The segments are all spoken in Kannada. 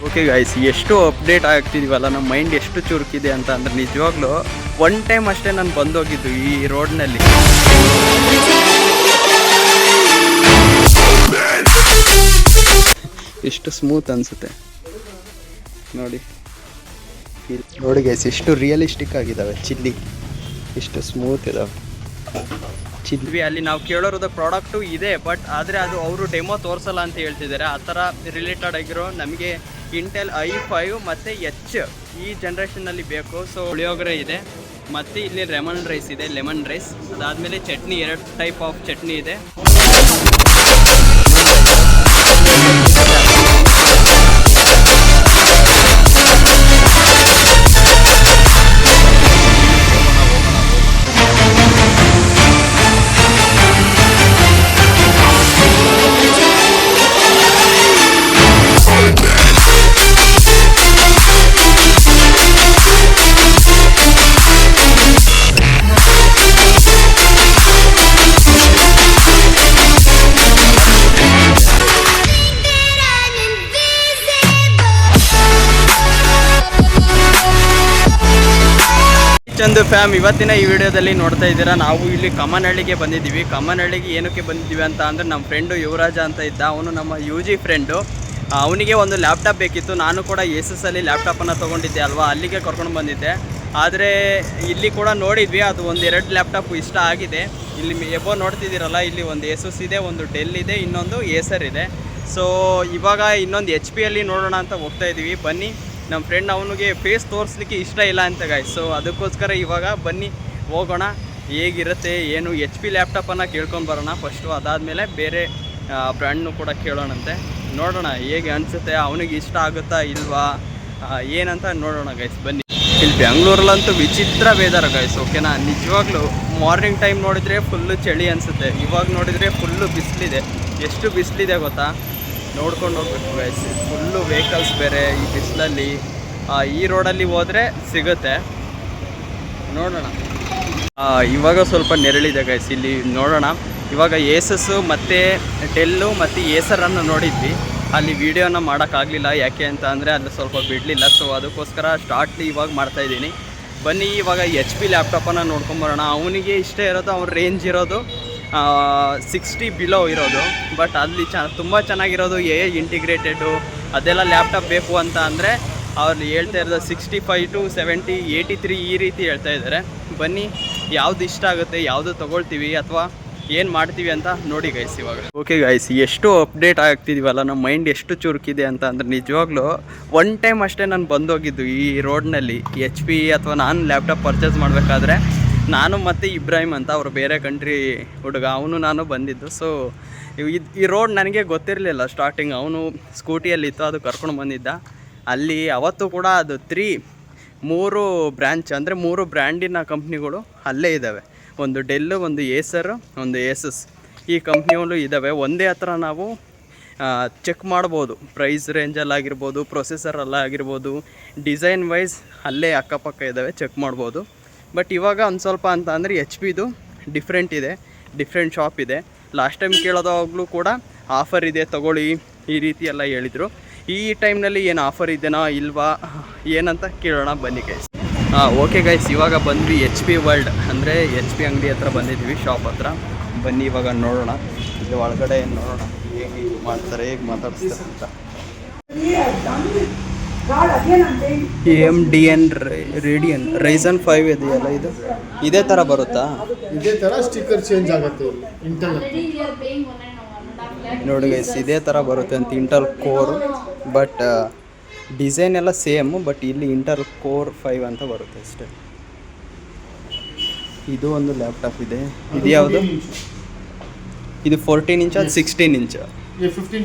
ಓಕೆ ಗೈಸ್, ಎಷ್ಟು ಅಪ್ಡೇಟ್ ಆಗ್ತಿದೀವಲ್ಲ, ನಮ್ಮ ಮೈಂಡ್ ಎಷ್ಟು ಚುರುಕಿದೆ ಅಂತ ಅಂದರೆ ನಿಜವಾಗ್ಲೂ ಒನ್ ಟೈಮ್ ಅಷ್ಟೇ ನಾನು ಬಂದೋಗಿದ್ದು ಈ ರೋಡ್ನಲ್ಲಿ. ಎಷ್ಟು ಸ್ಮೂತ್ ಅನಿಸುತ್ತೆ ನೋಡಿ. ನೋಡಿ ಗೈಸ್, ಎಷ್ಟು ರಿಯಲಿಸ್ಟಿಕ್ ಆಗಿದ್ದಾವೆ ಚಿಲ್ಲಿ, ಎಷ್ಟು ಸ್ಮೂತ್ ಇದಾವೆ ಚಿಲ್ಲಿ. ಅಲ್ಲಿ ನಾವು ಕೇಳೋರದ ಪ್ರಾಡಕ್ಟು ಇದೆ, ಬಟ್ ಆದರೆ ಅದು ಅವರು ಡೆಮೋ ತೋರಿಸಲ್ಲ ಅಂತ ಹೇಳ್ತಿದ್ದಾರೆ. ಆ ಥರ ರಿಲೇಟೆಡ್ ಆಗಿರೋ ನಮಗೆ ಇಂಟೆಲ್ i5 ಮತ್ತು H ಈ ಜನ್ರೇಷನ್ನಲ್ಲಿ ಬೇಕು. ಸೊ ಪುಳಿಯೋಗರೆ ಇದೆ, ಮತ್ತು ಇಲ್ಲಿ ಲೆಮನ್ ರೈಸ್ ಇದೆ, ಲೆಮನ್ ರೈಸ್. ಅದಾದಮೇಲೆ ಚಟ್ನಿ, 2 ಟೈಪ್ ಆಫ್ ಚಟ್ನಿ ಇದೆ. ಚಂದು ಫ್ಯಾಮ್, ಇವತ್ತಿನ ಈ ವಿಡಿಯೋದಲ್ಲಿ ನೋಡ್ತಾ ಇದ್ದೀರಾ, ನಾವು ಇಲ್ಲಿ ಕಮ್ಮನಹಳ್ಳಿಗೆ ಬಂದಿದ್ದೀವಿ. ಕಮ್ಮನಹಳ್ಳಿಗೆ ಏನಕ್ಕೆ ಬಂದಿದ್ದೀವಿ ಅಂತ ಅಂದರೆ ನಮ್ಮ ಫ್ರೆಂಡು ಯುವರಾಜ ಅಂತ ಇದ್ದ, ಅವನು ನಮ್ಮ UG ಫ್ರೆಂಡು. ಅವನಿಗೆ ಒಂದು ಲ್ಯಾಪ್ಟಾಪ್ ಬೇಕಿತ್ತು. ನಾನು ಕೂಡ ASUSಲ್ಲಿ ಲ್ಯಾಪ್ಟಾಪನ್ನು ತೊಗೊಂಡಿದ್ದೆ ಅಲ್ವಾ, ಅಲ್ಲಿಗೆ ಕರ್ಕೊಂಡು ಬಂದಿದ್ದೆ. ಆದರೆ ಇಲ್ಲಿ ಕೂಡ ನೋಡಿದ್ವಿ, ಅದು 1-2 ಲ್ಯಾಪ್ಟಾಪ್ ಇಷ್ಟ ಆಗಿದೆ. ಇಲ್ಲಿ ಎಬೋ ನೋಡ್ತಿದ್ದೀರಲ್ಲ, ಇಲ್ಲಿ ಒಂದು ASUS ಇದೆ, ಒಂದು ಡೆಲ್ ಇದೆ, ಇನ್ನೊಂದು ಏಸರ್ ಇದೆ. ಸೊ ಇವಾಗ ಇನ್ನೊಂದು HP ನೋಡೋಣ ಅಂತ ಹೋಗ್ತಾ ಇದ್ದೀವಿ. ಬನ್ನಿ, ನಮ್ಮ ಫ್ರೆಂಡ್ ಅವನಿಗೆ ಫೇಸ್ ತೋರಿಸ್ಲಿಕ್ಕೆ ಇಷ್ಟ ಇಲ್ಲ ಅಂತ ಗಾಯ್ಸ್. ಸೊ ಅದಕ್ಕೋಸ್ಕರ ಇವಾಗ ಬನ್ನಿ ಹೋಗೋಣ, ಹೇಗಿರುತ್ತೆ ಏನು. HP ಲ್ಯಾಪ್ಟಾಪನ್ನು ಕೇಳ್ಕೊಂಡು ಬರೋಣ ಫಸ್ಟು, ಅದಾದಮೇಲೆ ಬೇರೆ ಬ್ರ್ಯಾಂಡ್ನು ಕೂಡ ಕೇಳೋಣಂತೆ. ನೋಡೋಣ ಹೇಗೆ ಅನಿಸುತ್ತೆ, ಅವನಿಗೆ ಇಷ್ಟ ಆಗುತ್ತಾ ಇಲ್ವಾ ಏನಂತ ನೋಡೋಣ ಗೈಸ್. ಬನ್ನಿ. ಇಲ್ಲಿ ಬೆಂಗಳೂರಲ್ಲಂತೂ ವಿಚಿತ್ರ ವೇದರ್ ಗೈಸ್, ಓಕೆನಾ. ನಿಜವಾಗ್ಲೂ ಮಾರ್ನಿಂಗ್ ಟೈಮ್ ನೋಡಿದರೆ ಫುಲ್ಲು ಚಳಿ ಅನಿಸುತ್ತೆ, ಇವಾಗ ನೋಡಿದರೆ ಫುಲ್ಲು ಬಿಸಿಲಿದೆ. ಎಷ್ಟು ಬಿಸಿಲಿದೆ ಗೊತ್ತಾ, ನೋಡ್ಕೊಂಡು ಹೋಗ್ಬೇಕು ಗೈಸ್. ಫುಲ್ಲು ವೆಹಿಕಲ್ಸ್ ಬೇರೆ ಈ ಬಿಸಿಲಲ್ಲಿ. ಈ ರೋಡಲ್ಲಿ ಹೋದರೆ ಸಿಗುತ್ತೆ, ನೋಡೋಣ. ಇವಾಗ ಸ್ವಲ್ಪ ನೆರಳಿದೆ ಗೈಸ್, ಇಲ್ಲಿ ನೋಡೋಣ. ಇವಾಗ ASUS ಮತ್ತು ಡೆಲ್ಲು ಮತ್ತು ಏಸರನ್ನು ನೋಡಿದ್ವಿ, ಅಲ್ಲಿ ವೀಡಿಯೋನ ಮಾಡೋಕ್ಕಾಗಲಿಲ್ಲ. ಯಾಕೆ ಅಂತ ಅಂದರೆ ಅಲ್ಲಿ ಸ್ವಲ್ಪ ಬಿಡಲಿಲ್ಲ. ಸೊ ಅದಕ್ಕೋಸ್ಕರ ಸ್ಟಾರ್ಟ್ ಇವಾಗ ಮಾಡ್ತಾಯಿದ್ದೀನಿ. ಬನ್ನಿ ಇವಾಗ HP ಲ್ಯಾಪ್ಟಾಪನ್ನು ನೋಡ್ಕೊಂಬರೋಣ. ಅವನಿಗೆ ಇಷ್ಟ ಇರೋದು, ಅವ್ನ ರೇಂಜ್ ಇರೋದು 60 ಬಿಲೋ ಇರೋದು. ಬಟ್ ಅಲ್ಲಿ ತುಂಬ ಚೆನ್ನಾಗಿರೋದು AI ಇಂಟಿಗ್ರೇಟೆಡು ಅದೆಲ್ಲ ಲ್ಯಾಪ್ಟಾಪ್ ಬೇಕು ಅಂತ ಅಂದರೆ ಅವ್ರು ಹೇಳ್ತಾ ಇರೋದು 65 to 70, 83 ಈ ರೀತಿ ಹೇಳ್ತಾ ಇದ್ದಾರೆ. ಬನ್ನಿ, ಯಾವುದು ಇಷ್ಟ ಆಗುತ್ತೆ, ಯಾವುದು ತೊಗೊಳ್ತೀವಿ ಅಥವಾ ಏನು ಮಾಡ್ತೀವಿ ಅಂತ ನೋಡಿ ಗೈಸ್ ಇವಾಗ. ಓಕೆ ಗೈಸ್, ಎಷ್ಟು ಅಪ್ಡೇಟ್ ಆಗ್ತಿದ್ದೀವಲ್ಲ, ನಮ್ಮ ಮೈಂಡ್ ಎಷ್ಟು ಚುರುಕಿದೆ ಅಂತ ಅಂದರೆ ನಿಜವಾಗ್ಲೂ ಒನ್ ಟೈಮ್ ಅಷ್ಟೇ ನಾನು ಬಂದೋಗಿದ್ದು ಈ ರೋಡ್ನಲ್ಲಿ. HP ಅಥವಾ ನಾನು ಲ್ಯಾಪ್ಟಾಪ್ ಪರ್ಚೇಸ್ ಮಾಡಬೇಕಾದ್ರೆ ನಾನು ಮತ್ತು ಇಬ್ರಾಹಿಂ ಅಂತ, ಅವರು ಬೇರೆ ಕಂಟ್ರಿ ಹುಡುಗ, ಅವನು ನಾನು ಬಂದಿದ್ದು. ಸೊ ಈ ರೋಡ್ ನನಗೆ ಗೊತ್ತಿರಲಿಲ್ಲ ಸ್ಟಾರ್ಟಿಂಗ್. ಅವನು ಸ್ಕೂಟಿಯಲ್ಲಿತ್ತು, ಅದು ಕರ್ಕೊಂಡು ಬಂದಿದ್ದ. ಅಲ್ಲಿ ಅವತ್ತು ಕೂಡ ಅದು 3 ಬ್ರ್ಯಾಂಚ್ ಅಂದರೆ 3 ಬ್ರ್ಯಾಂಡಿನ ಕಂಪ್ನಿಗಳು ಅಲ್ಲೇ ಇದ್ದಾವೆ. ಒಂದು ಡೆಲ್ಲು, ಒಂದು ಏಸರ್, ಒಂದು ASUS, ಈ ಕಂಪ್ನಿಗಳು ಇದ್ದಾವೆ. ಒಂದೇ ಹತ್ರ ನಾವು ಚೆಕ್ ಮಾಡ್ಬೋದು, ಪ್ರೈಸ್ ರೇಂಜಲ್ಲಾಗಿರ್ಬೋದು, ಪ್ರೊಸೆಸರಲ್ಲಾಗಿರ್ಬೋದು, ಡಿಸೈನ್ ವೈಸ್ ಅಲ್ಲೇ ಅಕ್ಕಪಕ್ಕ ಇದ್ದಾವೆ, ಚೆಕ್ ಮಾಡ್ಬೋದು. ಬಟ್ ಇವಾಗ ಒಂದು ಸ್ವಲ್ಪ ಅಂತ ಅಂದರೆ HPದು ಡಿಫ್ರೆಂಟ್ ಇದೆ, ಡಿಫ್ರೆಂಟ್ ಶಾಪ್ ಇದೆ. ಲಾಸ್ಟ್ ಟೈಮ್ ಕೇಳೋದಾಗಲೂ ಕೂಡ ಆಫರ್ ಇದೆ ತೊಗೊಳ್ಳಿ ಈ ರೀತಿ ಎಲ್ಲ ಹೇಳಿದರು. ಈ ಟೈಮ್ನಲ್ಲಿ ಏನು ಆಫರ್ ಇದೆನಾ ಇಲ್ವಾ ಏನಂತ ಕೇಳೋಣ ಬನ್ನಿ ಗೈಸ್. ಓಕೆ ಗೈಸ್, ಇವಾಗ ಬಂದ್ವಿ HP ವರ್ಲ್ಡ್ ಅಂದರೆ HP ಅಂಗಡಿ ಹತ್ರ ಬಂದಿದ್ವಿ, ಶಾಪ್ ಹತ್ರ. ಬನ್ನಿ ಇವಾಗ ನೋಡೋಣ, ಇಲ್ಲಿ ಒಳಗಡೆ ನೋಡೋಣ ಹೇಗೆ ಮಾಡ್ತಾರೆ, ಹೇಗೆ ಮಾತಾಡಿಸ್ತಾರೆ ಅಂತ. AMDN ರೇಡಿಯನ್ ರೈಸನ್ 5 ಇದೆಯಲ್ಲ, ಇದು ಇದೇ ಥರ ಬರುತ್ತಾ? ಇದೇ ಥರ ಸ್ಟಿಕ್ಕರ್ ಚೇಂಜ್ ಆಗುತ್ತೆ ಇಂಟೆಲ್. ನೋಡಿ ಗೈಸ್, ಇದೇ ಥರ ಬರುತ್ತೆ ಅಂತ ಇಂಟೆಲ್ ಕೋರ್. ಬಟ್ ಡಿಸೈನ್ ಎಲ್ಲ ಸೇಮ್, ಬಟ್ ಇಲ್ಲಿ ಇಂಟೆಲ್ ಕೋರ್ 5 ಅಂತ ಬರುತ್ತೆ ಅಷ್ಟೇ. ಇದು ಒಂದು ಲ್ಯಾಪ್ಟಾಪ್ ಇದೆ, ಇದು ಯಾವುದು? ಇದು 14 ಇಂಚ್, ಅದು 16 ಇಂಚ್,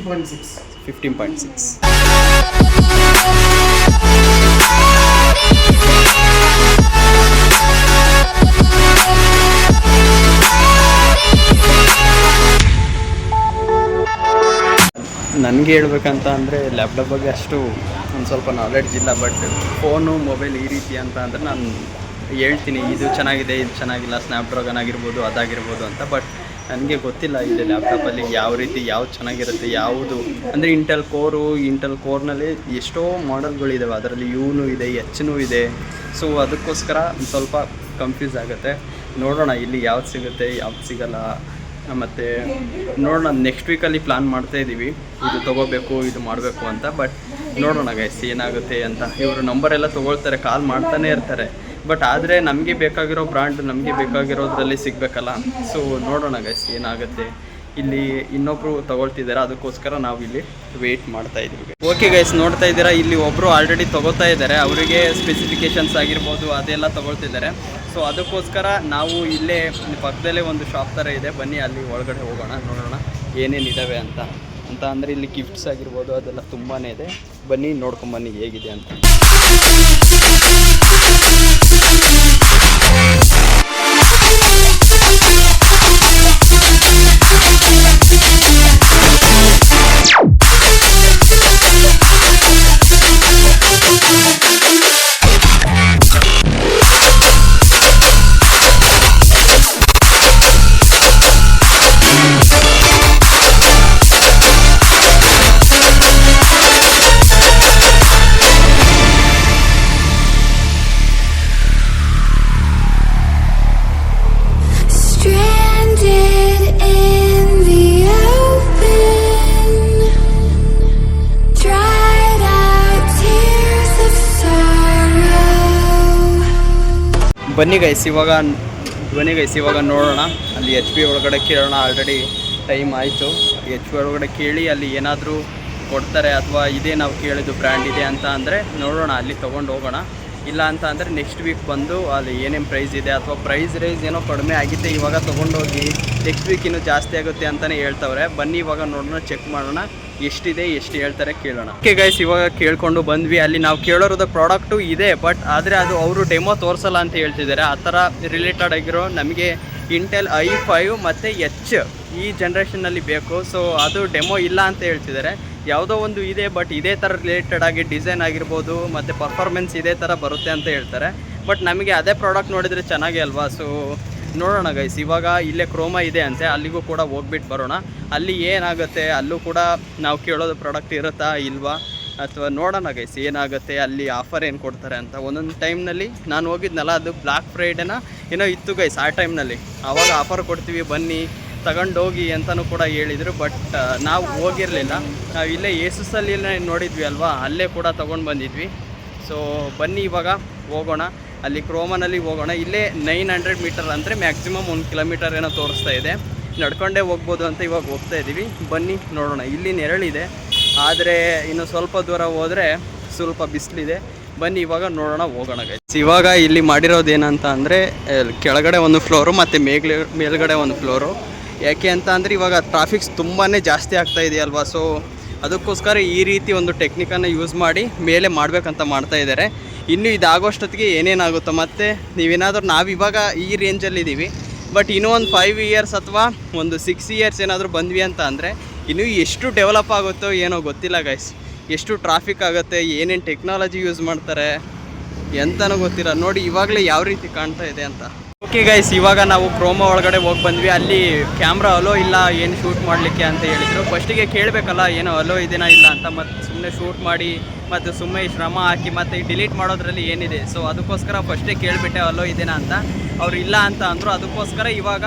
15.6. ನನಗೆ ಹೇಳ್ಬೇಕಂತ ಅಂದರೆ ಲ್ಯಾಪ್ಟಾಪ್ ಬಗ್ಗೆ ಅಷ್ಟು ಒಂದು ಸ್ವಲ್ಪ ನಾಲೆಡ್ಜ್ ಇಲ್ಲ. ಬಟ್ ಫೋನು, ಮೊಬೈಲ್ ಈ ರೀತಿ ಅಂತ ಅಂದರೆ ನಾನು ಹೇಳ್ತೀನಿ ಇದು ಚೆನ್ನಾಗಿದೆ, ಇದು ಚೆನ್ನಾಗಿಲ್ಲ, ಸ್ನ್ಯಾಪ್ಡ್ರಾಗನ್ ಆಗಿರ್ಬೋದು, ಅದಾಗಿರ್ಬೋದು ಅಂತ. ಬಟ್ ನನಗೆ ಗೊತ್ತಿಲ್ಲ ಇಲ್ಲಿ ಲ್ಯಾಪ್ಟಾಪಲ್ಲಿ ಯಾವ ರೀತಿ ಯಾವ್ದು ಚೆನ್ನಾಗಿರುತ್ತೆ, ಯಾವುದು ಅಂದರೆ ಇಂಟೆಲ್ ಕೋರ್ನಲ್ಲಿ ಎಷ್ಟೋ ಮಾಡೆಲ್ಗಳಿದ್ದಾವೆ, ಅದರಲ್ಲಿ ಯುನೂ ಇದೆ, ಎಚ್ನೂ ಇದೆ. ಸೊ ಅದಕ್ಕೋಸ್ಕರ ಒಂದು ಸ್ವಲ್ಪ ಕನ್ಫ್ಯೂಸ್ ಆಗುತ್ತೆ. ನೋಡೋಣ ಇಲ್ಲಿ ಯಾವ್ದು ಸಿಗುತ್ತೆ, ಯಾವ್ದು ಸಿಗಲ್ಲ. ಮತ್ತು ನೋಡೋಣ, ನೆಕ್ಸ್ಟ್ ವೀಕಲ್ಲಿ ಪ್ಲ್ಯಾನ್ ಮಾಡ್ತಾಯಿದ್ದೀವಿ ಇದು ತೊಗೋಬೇಕು, ಇದು ಮಾಡಬೇಕು ಅಂತ. ಬಟ್ ನೋಡೋಣ ಗೈಸ್ ಏನಾಗುತ್ತೆ ಅಂತ. ಇವರು ನಂಬರೆಲ್ಲ ತೊಗೊಳ್ತಾರೆ, ಕಾಲ್ ಮಾಡ್ತಾನೆ ಇರ್ತಾರೆ. ಬಟ್ ಆದರೆ ನಮಗೆ ಬೇಕಾಗಿರೋ ಬ್ರ್ಯಾಂಡ್ ನಮಗೆ ಬೇಕಾಗಿರೋದ್ರಲ್ಲಿ ಸಿಗಬೇಕಲ್ಲ. ಸೊ ನೋಡೋಣ ಗೈಸ್ ಏನಾಗುತ್ತೆ. ಇಲ್ಲಿ ಇನ್ನೊಬ್ಬರು ತೊಗೊಳ್ತಿದ್ದಾರೆ, ಅದಕ್ಕೋಸ್ಕರ ನಾವು ಇಲ್ಲಿ ವೆಯ್ಟ್ ಮಾಡ್ತಾ ಇದ್ದೀವಿ. ಓಕೆ ಗೈಸ್, ನೋಡ್ತಾ ಇದ್ದೀರಾ ಇಲ್ಲಿ ಒಬ್ಬರು ಆಲ್ರೆಡಿ ತೊಗೋತಾ ಇದ್ದಾರೆ. ಅವರಿಗೆ ಸ್ಪೆಸಿಫಿಕೇಷನ್ಸ್ ಆಗಿರ್ಬೋದು ಅದೆಲ್ಲ ತೊಗೊಳ್ತಿದ್ದಾರೆ. ಸೊ ಅದಕ್ಕೋಸ್ಕರ ನಾವು ಇಲ್ಲೇ ಪಕ್ಕದಲ್ಲೇ ಒಂದು ಶಾಪ್ ಥರ ಇದೆ, ಬನ್ನಿ ಅಲ್ಲಿ ಒಳಗಡೆ ಹೋಗೋಣ, ನೋಡೋಣ ಏನೇನಿದ್ದಾವೆ ಅಂತ. ಅಂದರೆ ಇಲ್ಲಿ ಗಿಫ್ಟ್ಸ್ ಆಗಿರ್ಬೋದು ಅದೆಲ್ಲ ತುಂಬಾ ಇದೆ. ಬನ್ನಿ ನೋಡ್ಕೊಂಬನ್ನಿ ಹೇಗಿದೆ ಅಂತ. ಬನ್ನಿ ಗೈಸ್ ಇವಾಗ ನೋಡೋಣ. ಅಲ್ಲಿ ಎಚ್ ಪಿ ಒಳಗಡೆ ಕೇಳೋಣ. ಆಲ್ರೆಡಿ ಟೈಮ್ ಆಯಿತು. ಎಚ್ ಪಿ ಒಳಗಡೆ ಕೇಳಿ ಅಲ್ಲಿ ಏನಾದರೂ ಕೊಡ್ತಾರೆ, ಅಥವಾ ಇದೇ ನಾವು ಕೇಳಿದ್ದು ಬ್ರ್ಯಾಂಡ್ ಇದೆ ಅಂತ ಅಂದರೆ ನೋಡೋಣ, ಅಲ್ಲಿ ತೊಗೊಂಡು ಹೋಗೋಣ. ಇಲ್ಲ ಅಂತ ಅಂದರೆ ನೆಕ್ಸ್ಟ್ ವೀಕ್ ಬಂದು ಅಲ್ಲಿ ಏನೇನು ಪ್ರೈಸ್ ಇದೆ, ಅಥವಾ ಪ್ರೈಸ್ ರೇಸ್ ಏನೋ ಕಡಿಮೆ ಆಗಿದೆ, ಇವಾಗ ತೊಗೊಂಡೋಗಿ ನೆಕ್ಸ್ಟ್ ವೀಕ್ ಇನ್ನೂ ಜಾಸ್ತಿ ಆಗುತ್ತೆ ಅಂತಲೇ ಹೇಳ್ತವ್ರೆ. ಬನ್ನಿ ಇವಾಗ ನೋಡೋಣ, ಚೆಕ್ ಮಾಡೋಣ ಎಷ್ಟಿದೆ, ಎಷ್ಟು ಹೇಳ್ತಾರೆ ಕೇಳೋಣ. ಓಕೆ ಗೈಸ್, ಇವಾಗ ಕೇಳ್ಕೊಂಡು ಬಂದ್ವಿ. ಅಲ್ಲಿ ನಾವು ಕೇಳೋರದ ಪ್ರಾಡಕ್ಟು ಇದೆ, ಬಟ್ ಆದರೆ ಅದು ಅವರು ಡೆಮೋ ತೋರಿಸಲ್ಲ ಅಂತ ಹೇಳ್ತಿದ್ದಾರೆ. ಆ ಥರ ರಿಲೇಟೆಡ್ ಆಗಿರೋ ನಮಗೆ ಇಂಟೆಲ್ i5 ಮತ್ತು ಎಚ್ ಈ ಜನ್ರೇಷನ್ನಲ್ಲಿ ಬೇಕು. ಸೊ ಅದು ಡೆಮೋ ಇಲ್ಲ ಅಂತ ಹೇಳ್ತಿದ್ದಾರೆ. ಯಾವುದೋ ಒಂದು ಇದೆ, ಬಟ್ ಇದೇ ಥರ ರಿಲೇಟೆಡ್ ಆಗಿ ಡಿಸೈನ್ ಆಗಿರ್ಬೋದು ಮತ್ತು ಪರ್ಫಾರ್ಮೆನ್ಸ್ ಇದೇ ಥರ ಬರುತ್ತೆ ಅಂತ ಹೇಳ್ತಾರೆ. ಬಟ್ ನಮಗೆ ಅದೇ ಪ್ರಾಡಕ್ಟ್ ನೋಡಿದರೆ ಚೆನ್ನಾಗೇ ಅಲ್ವಾ. ಸೊ ನೋಡೋಣ ಗೈಸ್, ಇವಾಗ ಇಲ್ಲೇ ಕ್ರೋಮಾ ಇದೆ ಅಂತೆ, ಅಲ್ಲಿಗೂ ಕೂಡ ಹೋಗ್ಬಿಟ್ಟು ಬರೋಣ. ಅಲ್ಲಿ ಏನಾಗುತ್ತೆ, ಅಲ್ಲೂ ಕೂಡ ನಾವು ಕೇಳೋದು ಪ್ರಾಡಕ್ಟ್ ಇರುತ್ತಾ ಇಲ್ವಾ, ಅಥವಾ ನೋಡೋಣ ಗೈಸ್ ಏನಾಗುತ್ತೆ, ಅಲ್ಲಿ ಆಫರ್ ಏನು ಕೊಡ್ತಾರೆ ಅಂತ. ಒಂದೊಂದು ಟೈಮ್ನಲ್ಲಿ ನಾನು ಹೋಗಿದ್ನಲ್ಲ, ಅದು ಬ್ಲ್ಯಾಕ್ ಫ್ರೈಡೇನ ಏನೋ ಇತ್ತು ಗೈಸ್, ಆ ಟೈಮ್ನಲ್ಲಿ ಆವಾಗ ಆಫರ್ ಕೊಡ್ತೀವಿ ಬನ್ನಿ ತಗೊಂಡೋಗಿ ಅಂತಲೂ ಕೂಡ ಹೇಳಿದರು. ಬಟ್ ನಾವು ಹೋಗಿರಲಿಲ್ಲ. ನಾವು ಇಲ್ಲೇ ಏಸುಸಲ್ಲಿ ನೋಡಿದ್ವಿ ಅಲ್ವಾ, ಅಲ್ಲೇ ಕೂಡ ತೊಗೊಂಡು ಬಂದಿದ್ವಿ. ಸೊ ಬನ್ನಿ ಇವಾಗ ಹೋಗೋಣ, ಅಲ್ಲಿ ಕ್ರೋಮಾನಲ್ಲಿ ಹೋಗೋಣ. ಇಲ್ಲೇ 900 ಮೀಟರ್ ಅಂದರೆ ಮ್ಯಾಕ್ಸಿಮಮ್ 1 ಕಿಲೋಮೀಟರ್ ಏನೋ ತೋರಿಸ್ತಾ ಇದೆ. ನಡ್ಕೊಂಡೇ ಹೋಗ್ಬೋದು ಅಂತ ಇವಾಗ ಹೋಗ್ತಾ ಇದ್ದೀವಿ. ಬನ್ನಿ ನೋಡೋಣ. ಇಲ್ಲಿ ನೆರಳಿದೆ, ಆದರೆ ಇನ್ನು ಸ್ವಲ್ಪ ದೂರ ಹೋದರೆ ಸ್ವಲ್ಪ ಬಿಸಿಲಿದೆ. ಬನ್ನಿ ಇವಾಗ ನೋಡೋಣ, ಹೋಗೋಣ ಗೈಸ್. ಇವಾಗ ಇಲ್ಲಿ ಮಾಡಿರೋದು ಏನಂತ ಅಂದರೆ ಕೆಳಗಡೆ ಒಂದು ಫ್ಲೋರು ಮತ್ತು ಮೇಲ್ಗಡೆ ಒಂದು ಫ್ಲೋರು. ಯಾಕೆ ಅಂತ ಅಂದರೆ ಇವಾಗ ಟ್ರಾಫಿಕ್ಸ್ ತುಂಬಾ ಜಾಸ್ತಿ ಆಗ್ತಾ ಇದೆಯಲ್ವಾ. ಸೊ ಅದಕ್ಕೋಸ್ಕರ ಈ ರೀತಿ ಒಂದು ಟೆಕ್ನಿಕನ್ನು ಯೂಸ್ ಮಾಡಿ ಮೇಲೆ ಮಾಡಬೇಕಂತ ಮಾಡ್ತಾ ಇದ್ದಾರೆ. ಇನ್ನು ಇದಾಗೋಷ್ಟೊತ್ತಿಗೆ ಏನೇನಾಗುತ್ತೋ, ಮತ್ತು ನಾವಿವಾಗ ಈ ರೇಂಜಲ್ಲಿದ್ದೀವಿ, ಬಟ್ ಇನ್ನೂ ಒಂದು 5 ಇಯರ್ಸ್ ಅಥವಾ ಒಂದು 6 ಇಯರ್ಸ್ ಏನಾದರೂ ಬಂದ್ವಿ ಅಂತ ಅಂದರೆ ಇನ್ನೂ ಎಷ್ಟು ಡೆವಲಪ್ ಆಗುತ್ತೋ ಏನೋ ಗೊತ್ತಿಲ್ಲ ಗೈಸ್. ಎಷ್ಟು ಟ್ರಾಫಿಕ್ ಆಗುತ್ತೆ, ಏನೇನು ಟೆಕ್ನಾಲಜಿ ಯೂಸ್ ಮಾಡ್ತಾರೆ ಎಂತನೂ ಗೊತ್ತಿಲ್ಲ. ನೋಡಿ ಇವಾಗಲೇ ಯಾವ ರೀತಿ ಕಾಣ್ತಾ ಇದೆ ಅಂತ. ಓಕೆ ಗೈಸ್, ಇವಾಗ ನಾವು ಕ್ರೋಮಾ ಒಳಗಡೆ ಹೋಗಿ ಬಂದ್ವಿ. ಅಲ್ಲಿ ಕ್ಯಾಮ್ರಾ ಅಲೋ ಇಲ್ಲ ಏನು ಶೂಟ್ ಮಾಡಲಿಕ್ಕೆ ಅಂತ ಹೇಳಿದರು. ಫಸ್ಟಿಗೆ ಕೇಳಬೇಕಲ್ಲ ಏನೋ ಅಲೋ ಇದೆನಾ ಇಲ್ಲ ಅಂತ, ಮತ್ತು ಸುಮ್ಮನೆ ಶೂಟ್ ಮಾಡಿ ಮತ್ತು ಸುಮ್ಮನೆ ಶ್ರಮ ಹಾಕಿ ಮತ್ತು ಡಿಲೀಟ್ ಮಾಡೋದ್ರಲ್ಲಿ ಏನಿದೆ. ಸೊ ಅದಕ್ಕೋಸ್ಕರ ಫಸ್ಟೇ ಕೇಳಿಬಿಟ್ಟೆ ಅಲೋ ಇದೆನಾ ಅಂತ. ಅವ್ರು ಇಲ್ಲ ಅಂತ ಅಂದರು. ಅದಕ್ಕೋಸ್ಕರ ಇವಾಗ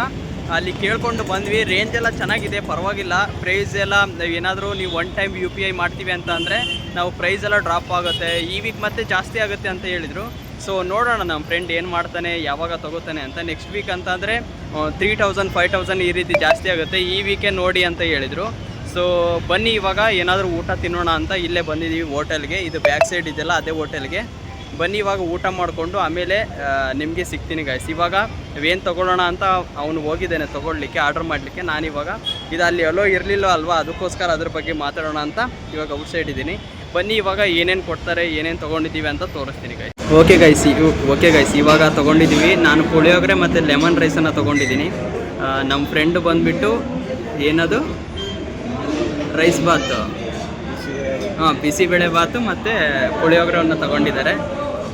ಅಲ್ಲಿ ಕೇಳ್ಕೊಂಡು ಬಂದ್ವಿ. ರೇಂಜ್ ಎಲ್ಲ ಚೆನ್ನಾಗಿದೆ, ಪರವಾಗಿಲ್ಲ. ಪ್ರೈಸ್ ಎಲ್ಲ ಏನಾದರೂ ನೀವು 1 ಟೈಮ್ UPI ಮಾಡ್ತೀವಿ ಅಂತ ಅಂದರೆ ನಾವು ಪ್ರೈಸ್ ಎಲ್ಲ ಡ್ರಾಪ್ ಆಗುತ್ತೆ, ಈ ವೀಕ್ ಮತ್ತೆ ಜಾಸ್ತಿ ಆಗುತ್ತೆ ಅಂತ ಹೇಳಿದರು. ಸೊ ನೋಡೋಣ ನಮ್ಮ ಫ್ರೆಂಡ್ ಏನು ಮಾಡ್ತಾನೆ, ಯಾವಾಗ ತೊಗೋತಾನೆ ಅಂತ. ನೆಕ್ಸ್ಟ್ ವೀಕ್ ಅಂತ ಅಂದರೆ 3000 5000 ಈ ರೀತಿ ಜಾಸ್ತಿ ಆಗುತ್ತೆ, ಈ ವೀಕೆ ನೋಡಿ ಅಂತ ಹೇಳಿದರು. ಸೊ ಬನ್ನಿ ಇವಾಗ ಏನಾದರೂ ಊಟ ತಿನ್ನೋಣ ಅಂತ ಇಲ್ಲೇ ಬಂದಿದ್ದೀವಿ ಹೋಟೆಲ್ಗೆ. ಇದು ಬ್ಯಾಕ್ ಸೈಡ್ ಇದೆಯಲ್ಲ ಅದೇ ಹೋಟೆಲ್ಗೆ. ಬನ್ನಿ ಇವಾಗ ಊಟ ಮಾಡಿಕೊಂಡು ಆಮೇಲೆ ನಿಮಗೆ ಸಿಗ್ತೀನಿ ಗಾಯ್ಸ್. ಇವಾಗ ಏನು ತೊಗೊಳ್ಳೋಣ ಅಂತ ಅವನು ಹೋಗಿದ್ದೇನೆ ತೊಗೊಳ್ಲಿಕ್ಕೆ, ಆರ್ಡ್ರ್ ಮಾಡಲಿಕ್ಕೆ. ನಾನಿವಾಗ ಇದು ಅಲ್ಲಿ ಅಲೋ ಇರಲಿಲ್ಲ ಅಲ್ವಾ, ಅದಕ್ಕೋಸ್ಕರ ಅದ್ರ ಬಗ್ಗೆ ಮಾತಾಡೋಣ ಅಂತ ಇವಾಗ ಔಟ್ಸೈಡ್ ಇದ್ದೀನಿ. ಬನ್ನಿ ಇವಾಗ ಏನೇನು ಕೊಡ್ತಾರೆ, ಏನೇನು ತೊಗೊಂಡಿದ್ದೀವಿ ಅಂತ ತೋರಿಸ್ತೀನಿ ಗಾಯ್ಸ್. ಓಕೆ ಗೈಸ್ ಇವಾಗ ತೊಗೊಂಡಿದ್ದೀವಿ. ನಾನು ಪುಳಿಯೋಗರೆ ಮತ್ತು ಲೆಮನ್ ರೈಸನ್ನು ತೊಗೊಂಡಿದ್ದೀನಿ. ನಮ್ಮ ಫ್ರೆಂಡು ಬಂದುಬಿಟ್ಟು ಏನದು ರೈಸ್ ಬಾತು, ಬಿಸಿಬೇಳೆ ಬಾತು ಮತ್ತು ಪುಳಿಯೋಗರೆಯನ್ನು ತೊಗೊಂಡಿದ್ದಾರೆ.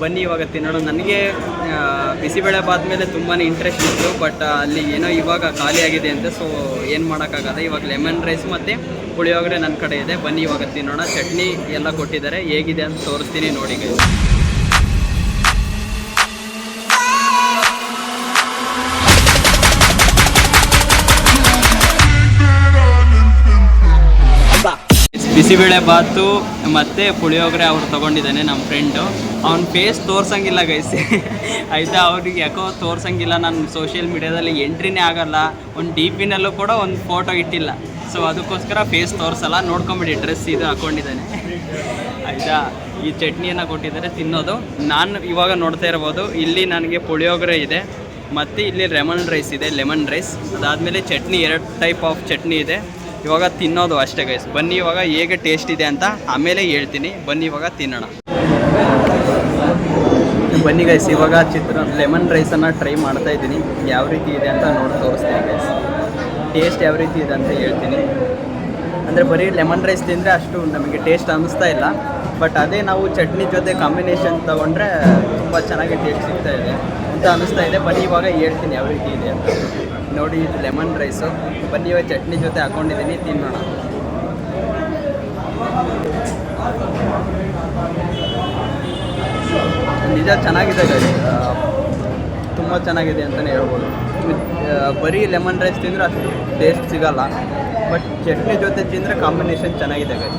ಬನ್ನಿ ಇವಾಗ ತಿನ್ನೋಣ. ನನಗೆ ಬಿಸಿಬೇಳೆ ಬಾತ್ ಮೇಲೆ ತುಂಬಾ ಇಂಟ್ರೆಸ್ಟ್ ಇತ್ತು, ಬಟ್ ಅಲ್ಲಿ ಏನೋ ಇವಾಗ ಖಾಲಿ ಆಗಿದೆ ಅಂತೆ. ಸೊ ಏನು ಮಾಡೋಕ್ಕಾಗಲ್ಲ. ಇವಾಗ ಲೆಮನ್ ರೈಸ್ ಮತ್ತು ಪುಳಿಯೋಗರೆ ನನ್ನ ಕಡೆ ಇದೆ. ಬನ್ನಿ ಇವಾಗ ತಿನ್ನೋಣ. ಚಟ್ನಿ ಎಲ್ಲ ಕೊಟ್ಟಿದ್ದಾರೆ, ಹೇಗಿದೆ ಅಂತ ತೋರಿಸ್ತೀನಿ ನೋಡಿ guys. ಬಿಸಿಬೇಳೆ ಬಾತು ಮತ್ತು ಪುಳಿಯೋಗರೆ ಅವ್ರು ತೊಗೊಂಡಿದ್ದಾನೆ ನಮ್ಮ ಫ್ರೆಂಡು. ಅವ್ನ ಫೇಸ್ ತೋರ್ಸಂಗಿಲ್ಲ ಗೈಸ್ ಆಯಿತಾ. ಅವ್ರಿಗೆ ಯಾಕೋ ತೋರ್ಸಂಗಿಲ್ಲ. ನಾನು ಸೋಷಿಯಲ್ ಮೀಡ್ಯಾದಲ್ಲಿ ಎಂಟ್ರಿನೇ ಆಗಲ್ಲ. ಒಂದು ಡಿ ಪಿನಲ್ಲೂ ಕೂಡ ಒಂದು ಫೋಟೋ ಇಟ್ಟಿಲ್ಲ. ಸೊ ಅದಕ್ಕೋಸ್ಕರ ಫೇಸ್ ತೋರಿಸಲ್ಲ. ನೋಡ್ಕೊಂಬಿಡಿ, ಡ್ರೆಸ್ ಇದು ಹಾಕ್ಕೊಂಡಿದ್ದಾನೆ ಆಯಿತಾ. ಈ ಚಟ್ನಿಯನ್ನು ಕೊಟ್ಟಿದ್ದಾರೆ ತಿನ್ನೋದು. ನಾನು ಇವಾಗ ನೋಡ್ತಾ ಇರ್ಬೋದು, ಇಲ್ಲಿ ನನಗೆ ಪುಳಿಯೋಗರೆ ಇದೆ ಮತ್ತು ಇಲ್ಲಿ ಲೆಮನ್ ರೈಸ್ ಇದೆ, ಲೆಮನ್ ರೈಸ್. ಅದಾದಮೇಲೆ ಚಟ್ನಿ, 2 ಟೈಪ್ ಆಫ್ ಚಟ್ನಿ ಇದೆ. ಇವಾಗ ತಿನ್ನೋದು ಅಷ್ಟೇ ಗೈಸ್. ಬನ್ನಿ ಇವಾಗ ಹೇಗೆ ಟೇಸ್ಟ್ ಇದೆ ಅಂತ ಆಮೇಲೆ ಹೇಳ್ತೀನಿ. ಬನ್ನಿ ಇವಾಗ ತಿನ್ನೋಣ. ಬನ್ನಿ ಗೈಸ್, ಇವಾಗ ಲೆಮನ್ ರೈಸನ್ನು ಟ್ರೈ ಮಾಡ್ತಾ ಇದ್ದೀನಿ. ಯಾವ ರೀತಿ ಇದೆ ಅಂತ ನೋಡಿ ತೋರಿಸ್ತೀನಿ ಗೈಸ್. ಟೇಸ್ಟ್ ಯಾವ ರೀತಿ ಇದೆ ಅಂತ ಹೇಳ್ತೀನಿ. ಅಂದರೆ ಬರೀ ಲೆಮನ್ ರೈಸ್ ತಿಂದರೆ ಅಷ್ಟು ನಮಗೆ ಟೇಸ್ಟ್ ಅನ್ನಿಸ್ತಾ ಇಲ್ಲ, ಬಟ್ ಅದೇ ನಾವು ಚಟ್ನಿ ಜೊತೆ ಕಾಂಬಿನೇಷನ್ ತೊಗೊಂಡ್ರೆ ತುಂಬ ಚೆನ್ನಾಗಿ ಟೇಸ್ಟ್ ಸಿಗ್ತಾ ಇದೆ ಅಂತ ಅನ್ನಿಸ್ತಾ ಇದೆ. ಬನ್ನಿ ಇವಾಗ ಹೇಳ್ತೀನಿ ಯಾವ ರೀತಿ ಇದೆ ಅಂತ. ನೋಡಿ, ಇದು ಲೆಮನ್ ರೈಸು. ಬನ್ನಿ ಇವಾಗ ಚಟ್ನಿ ಜೊತೆ ಹಾಕ್ಕೊಂಡಿದ್ದೀನಿ, ತಿನ್ನೋಣ. ನಿಜ ಚೆನ್ನಾಗಿದೆ ಗೈಸ್, ತುಂಬ ಚೆನ್ನಾಗಿದೆ ಅಂತಲೇ ಹೇಳ್ಬೋದು. ಬರೀ ಲೆಮನ್ ರೈಸ್ ತಿಂದರೆ ಅಷ್ಟು ಟೇಸ್ಟ್ ಸಿಗಲ್ಲ, ಬಟ್ ಚಟ್ನಿ ಜೊತೆ ತಿಂದರೆ ಕಾಂಬಿನೇಷನ್ ಚೆನ್ನಾಗಿದೆ ಗೈಸ್.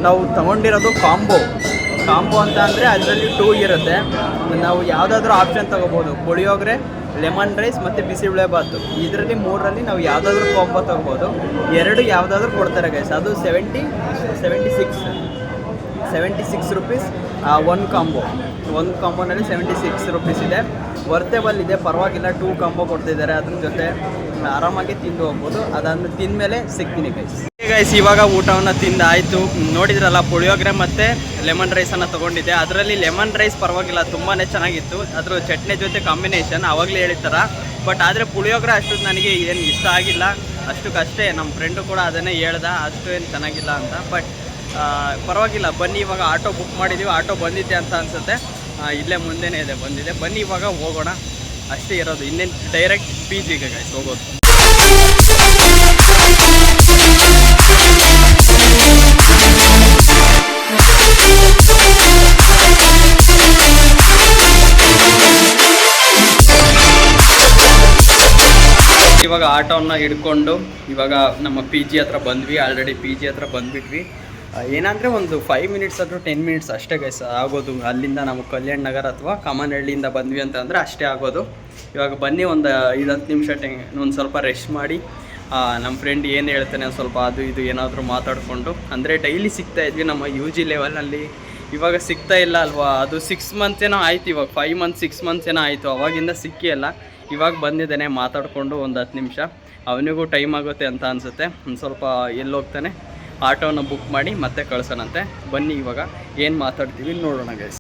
ನಾವು ತೊಗೊಂಡಿರೋದು ಕಾಂಬೋ ಅಂತ ಅಂದರೆ ಅದರಲ್ಲಿ 2 ಇರುತ್ತೆ. ನಾವು ಯಾವುದಾದ್ರೂ ಆಪ್ಷನ್ ತೊಗೋಬೋದು. ಪುಳಿಯೋಗರೆ, ಲೆಮನ್ ರೈಸ್ ಮತ್ತು ಬಿಸಿಬೇಳೆ ಬಾತು, ಇದರಲ್ಲಿ 3ರಲ್ಲಿ ನಾವು ಯಾವುದಾದ್ರೂ ಕಾಂಬೋ ತೊಗೋಬೋದು. 2 ಯಾವುದಾದ್ರೂ ಕೊಡ್ತಾರೆ ಗೈಸ್. ಅದು 76 ರುಪೀಸ್ ಒಂದು ಕಾಂಬೋನಲ್ಲಿ 76 ರುಪೀಸ್ ಇದೆ. ವರ್ತೆಬಲ್ ಇದೆ, ಪರವಾಗಿಲ್ಲ. 2 ಕಾಂಬೋ ಕೊಡ್ತಿದ್ದಾರೆ, ಅದ್ರ ಜೊತೆ ಆರಾಮಾಗಿ ತಿಂದು ಹೋಗ್ಬೋದು. ಅದಾದ್ಮೇಲೆ ತಿಂದಮೇಲೆ ಸಿಗ್ತೀನಿ ಗೈಸ್. ಇವಾಗ ಊಟವನ್ನು ತಿಂದಾಯಿತು. ನೋಡಿದ್ರಲ್ಲ, ಪುಳಿಯೋಗರೆ ಮತ್ತು ಲೆಮನ್ ರೈಸನ್ನು ತೊಗೊಂಡಿದ್ದೆ. ಅದರಲ್ಲಿ ಲೆಮನ್ ರೈಸ್ ಪರವಾಗಿಲ್ಲ, ತುಂಬಾ ಚೆನ್ನಾಗಿತ್ತು. ಅದ್ರ ಚಟ್ನಿ ಜೊತೆ ಕಾಂಬಿನೇಷನ್ ಆವಾಗಲೇ ಹೇಳಿರ್ತಾರ. ಬಟ್ ಆದರೆ ಪುಳಿಯೋಗರೆ ಅಷ್ಟು ನನಗೆ ಏನು ಇಷ್ಟ ಆಗಿಲ್ಲ, ಅಷ್ಟಕ್ಕಷ್ಟೇ. ನಮ್ಮ ಫ್ರೆಂಡು ಕೂಡ ಅದನ್ನೇ ಹೇಳ್ದ, ಅಷ್ಟು ಏನು ಚೆನ್ನಾಗಿಲ್ಲ ಅಂತ. ಬಟ್ ಪರವಾಗಿಲ್ಲ. ಬನ್ನಿ ಇವಾಗ ಆಟೋ ಬುಕ್ ಮಾಡಿದ್ದೀವಿ. ಆಟೋ ಬಂದಿದ್ದೆ ಅಂತ ಅನಿಸುತ್ತೆ. ಇಲ್ಲೇ ಮುಂದೆನೇ ಇದೆ, ಬಂದಿದೆ. ಬನ್ನಿ ಇವಾಗ ಹೋಗೋಣ, ಅಷ್ಟೇ ಇರೋದು. ಇನ್ನೇನು ಡೈರೆಕ್ಟ್ PG ಗೆ ಗೈಸ್ ಹೋಗೋದು. ಇವಾಗ ಆಟೋವನ್ನು ಹಿಡ್ಕೊಂಡು ಇವಾಗ ನಮ್ಮ PG ಹತ್ರ ಬಂದ್ವಿ. ಆಲ್ರೆಡಿ PG ಹತ್ರ ಬಂದುಬಿಟ್ವಿ. ಏನಂದರೆ ಒಂದು 5 ಮಿನಿಟ್ಸ್ ಅಥವಾ 10 ಮಿನಿಟ್ಸ್ ಅಷ್ಟೇ ಗೈಸ್ ಆಗೋದು. ಅಲ್ಲಿಂದ ನಾವು ಕಲ್ಯಾಣ್ ನಗರ ಅಥವಾ ಕಾಮನಹಳ್ಳಿಯಿಂದ ಬಂದ್ವಿ ಅಂತಂದರೆ ಅಷ್ಟೇ ಆಗೋದು. ಇವಾಗ ಬನ್ನಿ, ಒಂದು 5-10 ನಿಮಿಷ ಒಂದು ಸ್ವಲ್ಪ ರೆಸ್ಟ್ ಮಾಡಿ ನಮ್ಮ ಫ್ರೆಂಡ್ ಏನು ಹೇಳ್ತಾನೆ ಸ್ವಲ್ಪ ಅದು ಇದು ಏನಾದರೂ ಮಾತಾಡಿಕೊಂಡು. ಅಂದರೆ ಡೈಲಿ ಸಿಗ್ತಾಯಿದ್ವಿ ನಮ್ಮ UG ಲೆವೆಲಲ್ಲಿ. ಇವಾಗ ಸಿಗ್ತಾ ಇಲ್ಲ ಅಲ್ವಾ. ಅದು 6 ಮಂತ್ಸ್ ಏನೋ ಆಯಿತು. ಇವಾಗ 5 ಮಂತ್ಸ್ 6 ಮಂತ್ಸ್ ಏನೋ ಆಯಿತು. ಅವಾಗಿಂದ ಸಿಕ್ಕಿ ಅಲ್ಲ. ಇವಾಗ ಬಂದಿದ್ದಾನೆ, ಮಾತಾಡಿಕೊಂಡು ಒಂದು 10 ನಿಮಿಷ. ಅವನಿಗೂ ಟೈಮ್ ಆಗುತ್ತೆ ಅಂತ ಅನಿಸುತ್ತೆ. ಒಂದು ಸ್ವಲ್ಪ ಎಲ್ಲಿ ಹೋಗ್ತಾನೆ, ಆಟೋನ ಬುಕ್ ಮಾಡಿ ಮತ್ತೆ ಕಳ್ಸೋಣಂತೆ. ಬನ್ನಿ ಇವಾಗ ಏನು ಮಾತಾಡ್ತೀವಿ ನೋಡೋಣ ಗೈಸ್.